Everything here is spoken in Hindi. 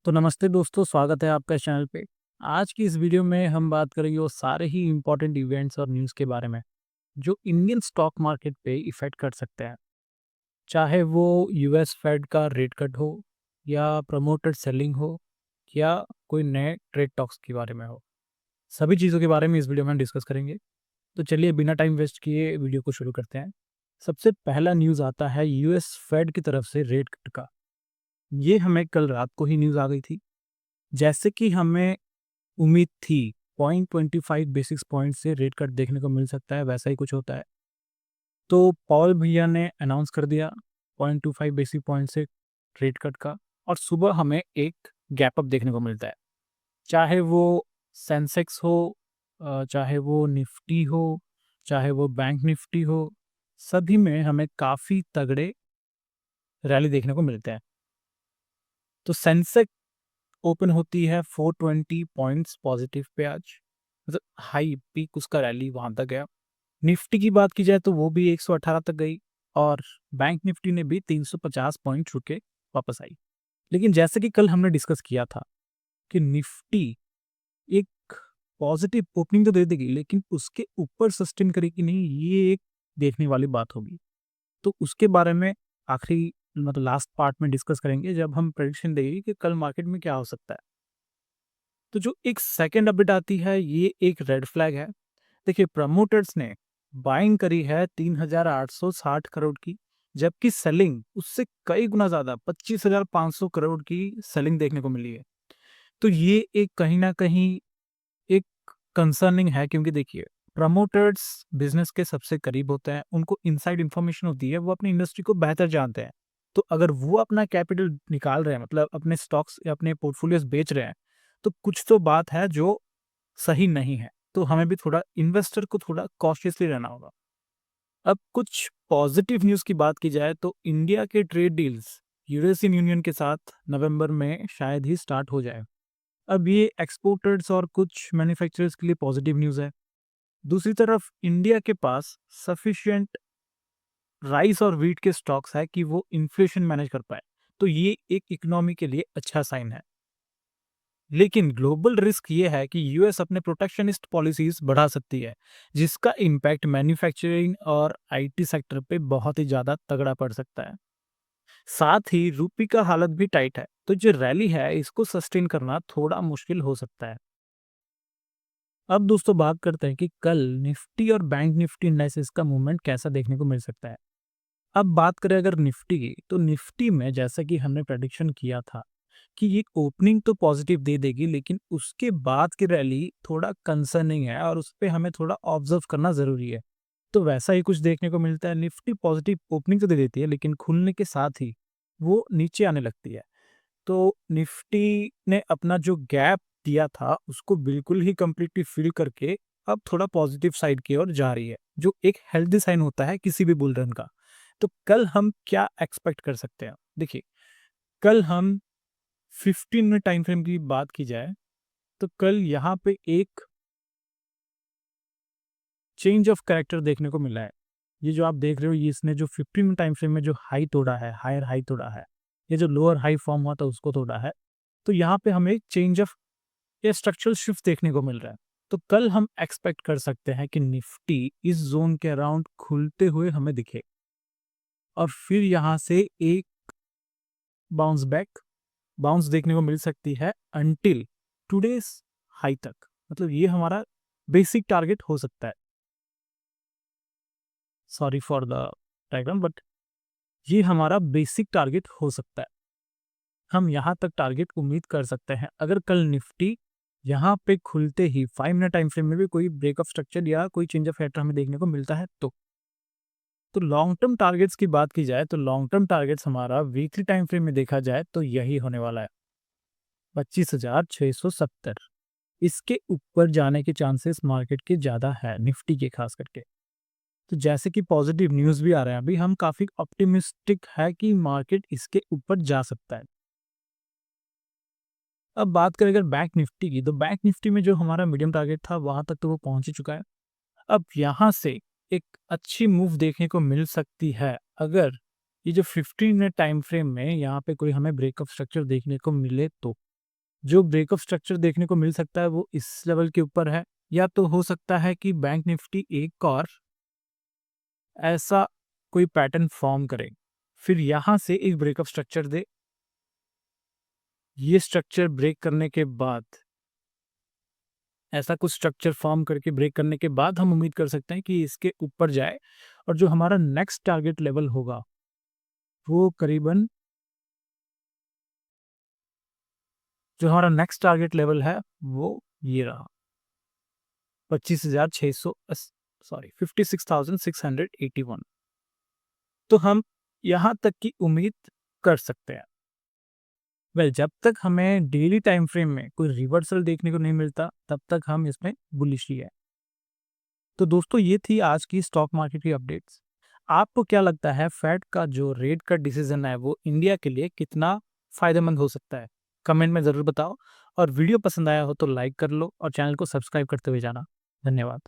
तो नमस्ते दोस्तों, स्वागत है आपका इस चैनल पे। आज की इस वीडियो में हम बात करेंगे वो सारे ही इम्पोर्टेंट इवेंट्स और न्यूज़ के बारे में, जो इंडियन स्टॉक मार्केट पे इफ़ेक्ट कर सकते हैं। चाहे वो यूएस फेड का रेट कट हो या प्रमोटेड सेलिंग हो या कोई नए ट्रेड टॉक्स के बारे में हो। सभी चीज़ों के बारे में इस वीडियो में हम डिस्कस करेंगे। तो चलिए बिना टाइम वेस्ट किए वीडियो को शुरू करते हैं। सबसे पहला न्यूज़ आता है यूएस फेड की तरफ से रेट कट का। ये हमें कल रात को ही न्यूज़ आ गई थी। जैसे कि हमें उम्मीद थी 0.25 बेसिस पॉइंट से रेट कट देखने को मिल सकता है, वैसा ही कुछ होता है। तो पॉल भैया ने अनाउंस कर दिया 0.25 बेसिस पॉइंट से रेट कट का, और सुबह हमें एक गैप अप देखने को मिलता है। चाहे वो सेंसेक्स हो, चाहे वो निफ्टी हो, चाहे वो बैंक निफ्टी हो, सभी में हमें काफ़ी तगड़े रैली देखने को मिलते हैं। तो सेंसेक्स ओपन होती है 420 पॉइंट्स पॉजिटिव पे आज, मतलब हाई पीक उसका रैली वहां तक गया। निफ्टी की बात की जाए तो वो भी 118 तक गई, और बैंक निफ्टी ने भी 350 पॉइंट छू के वापस आई। लेकिन जैसे कि कल हमने डिस्कस किया था कि निफ्टी एक पॉजिटिव ओपनिंग तो दे देगी, लेकिन उसके ऊपर सस्टेन करेगी नहीं, ये एक देखने वाली बात होगी। तो उसके बारे में आखिरी मतलब लास्ट पार्ट में डिस्कस करेंगे, जब हम प्रेडिक्शन देंगे कि कल मार्केट में क्या हो सकता है। तो जो एक सेकंड अपडेट आती है, ये एक रेड फ्लैग है। देखिए, प्रमोटर्स ने बाइंग करी है 3,860 करोड़ की, जबकि सेलिंग उससे कई गुना ज्यादा 25,500 करोड़ की सेलिंग देखने को मिली है। तो ये एक कहीं ना कहीं एक कंसर्निंग है, क्योंकि देखिए, प्रमोटर्स बिजनेस के सबसे करीब होते हैं, उनको इनसाइड इंफॉर्मेशन होती है, वो अपनी इंडस्ट्री को बेहतर जानते हैं। तो अगर वो अपना कैपिटल निकाल रहे हैं, मतलब अपने स्टॉक्स या अपने पोर्टफोलियोज बेच रहे हैं, तो कुछ तो बात है जो सही नहीं है। तो हमें भी थोड़ा इन्वेस्टर को थोड़ा कॉशियसली रहना होगा। अब कुछ पॉजिटिव न्यूज़ की बात की जाए तो इंडिया के ट्रेड डील्स यूरोपियन यूनियन के साथ नवंबर में शायद ही स्टार्ट हो जाए। अब ये एक्सपोर्टर्स और कुछ मैन्युफैक्चरर्स के लिए पॉजिटिव न्यूज़ है। दूसरी तरफ इंडिया के पास सफिशिएंट राइस और व्हीट के स्टॉक्स है कि वो इन्फ्लेशन मैनेज कर पाए। तो ये एक इकोनॉमी के लिए अच्छा साइन है। लेकिन ग्लोबल रिस्क ये है कि यूएस अपने प्रोटेक्शनिस्ट पॉलिसीज बढ़ा सकती है, जिसका इम्पैक्ट मैन्युफैक्चरिंग और आईटी सेक्टर पे बहुत ही ज़्यादा तगड़ा पड़ सकता है। साथ ही रूपी का हालत भी टाइट है, तो जो रैली है इसको सस्टेन करना थोड़ा मुश्किल हो सकता है। अब दोस्तों बात करते हैं कि कल निफ्टी और बैंक निफ्टी इंडाइसेस का मूवमेंट कैसा देखने को मिल सकता है। अब बात करें अगर निफ्टी की, तो निफ्टी में जैसा कि हमने प्रेडिक्शन किया था कि ये ओपनिंग तो पॉजिटिव दे देगी, लेकिन उसके बाद की रैली थोड़ा कंसर्निंग है और उस पे हमें थोड़ा ऑब्जर्व करना ज़रूरी है। तो वैसा ही कुछ देखने को मिलता है। निफ्टी पॉजिटिव ओपनिंग तो दे देती है, लेकिन खुलने के साथ ही वो नीचे आने लगती है। तो निफ्टी ने अपना जो गैप दिया था उसको बिल्कुल ही कंप्लीटली फिल करके अब थोड़ा पॉजिटिव साइड की ओर जा रही है, जो एक हेल्दी साइन होता है किसी भी बुल रन का। तो कल हम क्या एक्सपेक्ट कर सकते हैं? देखिए, कल हम 15 मिनट टाइम फ्रेम की बात की जाए तो कल यहाँ पे एक चेंज ऑफ कैरेक्टर देखने को मिला है। ये जो आप देख रहे हो, ये इसने जो 15 मिनट टाइम फ्रेम में जो हाई तोड़ा है, हायर हाई तोड़ा है, ये जो लोअर हाई फॉर्म हुआ था उसको तोड़ा है। तो यहाँ पे हमें एक चेंज ऑफ या स्ट्रक्चरल शिफ्ट देखने को मिल रहा है। तो कल हम एक्सपेक्ट कर सकते हैं कि निफ्टी इस जोन के अराउंड खुलते हुए हमें दिखे, और फिर यहाँ से एक बाउंस बैक बाउंस देखने को मिल सकती है अंटिल टुडेस हाई तक। मतलब ये हमारा बेसिक टारगेट हो सकता है। Sorry for the diagram, but ये हमारा बेसिक टारगेट हो सकता है। हम यहाँ तक टारगेट उम्मीद कर सकते हैं अगर कल निफ्टी यहाँ पे खुलते ही 5 मिनट टाइम फ्रेम में भी कोई ब्रेक ऑफ स्ट्रक्चर या कोई चेंज ऑफ फैक्टर हमें देखने को मिलता है। तो लॉन्ग टर्म टारगेट्स की बात की जाए तो लॉन्ग टर्म टारगेट्स हमारा वीकली टाइम फ्रेम में देखा जाए तो यही होने वाला है, 25,670। इसके ऊपर जाने के चांसेस मार्केट के ज़्यादा है, निफ्टी के खास करके। तो जैसे कि पॉजिटिव न्यूज़ भी आ रहे हैं, अभी हम काफ़ी ऑप्टिमिस्टिक है कि मार्केट इसके ऊपर जा सकता है। अब बात करें अगर बैंक निफ्टी की, तो बैंक निफ्टी में जो हमारा मीडियम टारगेट था वहां तक तो वो पहुंच ही चुका है। अब यहाँ से एक अच्छी मूव देखने को मिल सकती है अगर ये जो 15 मिनट टाइम फ्रेम में यहाँ पे कोई हमें ब्रेक ऑफ स्ट्रक्चर देखने को मिले तो। जो ब्रेकअप स्ट्रक्चर देखने को मिल सकता है वो इस लेवल के ऊपर है, या तो हो सकता है कि बैंक निफ्टी एक और ऐसा कोई पैटर्न फॉर्म करे, फिर यहाँ से एक ब्रेकअप स्ट्रक्चर दे। ये स्ट्रक्चर ब्रेक करने के बाद, ऐसा कुछ स्ट्रक्चर फॉर्म करके ब्रेक करने के बाद हम उम्मीद कर सकते हैं कि इसके ऊपर जाए, और जो हमारा नेक्स्ट टारगेट लेवल होगा वो करीबन, जो हमारा नेक्स्ट टारगेट लेवल है वो ये रहा, 25,600, सॉरी 56,681। तो हम यहाँ तक की उम्मीद कर सकते हैं। जब तक हमें डेली टाइम फ्रेम में कोई रिवर्सल देखने को नहीं मिलता तब तक हम इसमें बुलिश ही है। तो दोस्तों, ये थी आज की स्टॉक मार्केट की अपडेट्स। आपको क्या लगता है फेड का जो रेट कट डिसीजन है वो इंडिया के लिए कितना फायदेमंद हो सकता है? कमेंट में ज़रूर बताओ, और वीडियो पसंद आया हो तो लाइक कर लो और चैनल को सब्सक्राइब करते हुए जाना। धन्यवाद।